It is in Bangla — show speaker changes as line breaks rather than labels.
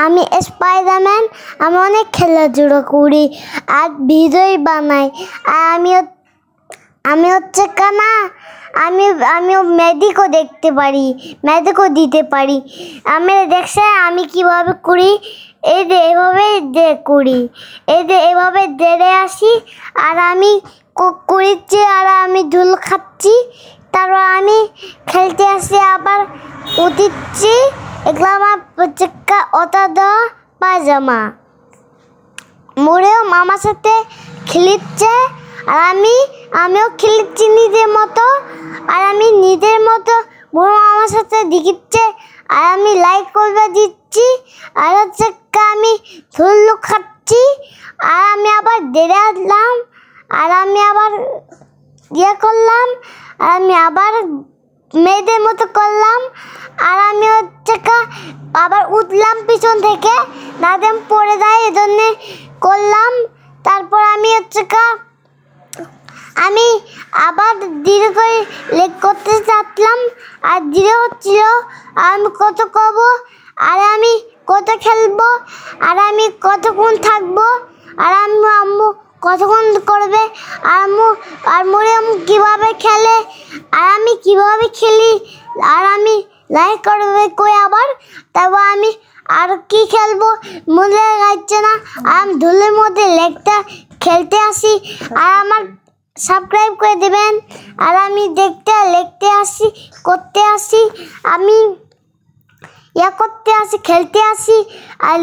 আমি স্পাইডারম্যান। আমি অনেক খেলাধুলা করি আর ভিডিও বানাই। আর আমি হচ্ছে কানা আমিও ম্যাজিকও দেখতে পারি, ম্যাজিকও দিতে পারি। আমি দেখছে আমি কিভাবে করি, এই যে এভাবে করি, এই যে এভাবে দেড়ে আসি আর আমি করেছি আর আমি ঝুল খাচ্ছি, তারপর আমি খেলতে আসি আবার উঠছি। এগুলো আমার ওটা দেওয়া পায়জামা। মোড়েও মামার সাথে খেলছে আর আমিও খেলছি নিজের মতো। আর আমি নিজের মতো বড় মামার সাথে দিচ্ছে আর আমি লাইক করবে দিচ্ছি। আর হচ্ছে আমি ধুলো খাচ্ছি আর আমি আবার দেড়ে আসলাম আর আমি আবার করলাম আর আমি আবার মেয়েদের মতো করলাম। আর আমি হচ্ছে আবার উঠলাম পিছন থেকে, দাদা পড়ে যায় এজন্য করলাম। তারপর আমি হচ্ছে আমি আবার ধীরে করে লেগ করতে চাচ্লাম আর ধীরে হচ্ছিল। আমি কত করবো আর আমি কত খেলবো আর আমি কতক্ষণ থাকবো আর আম্মু কতক্ষণ করবে আর মোরে কীভাবে খেলে আর আমি কীভাবে খেলি আর আমি লাইক করবে কই আবার। তারপর আমি আর কি খেলবো মনে লাগছে না। আমি ধুলের মধ্যে লেগটা খেলতে আসি আর আমার সাবস্ক্রাইব করে দেবেন। আর আমি লিখতে আসি, করতে আসি, আমি করতে আসি, খেলতে আসি আর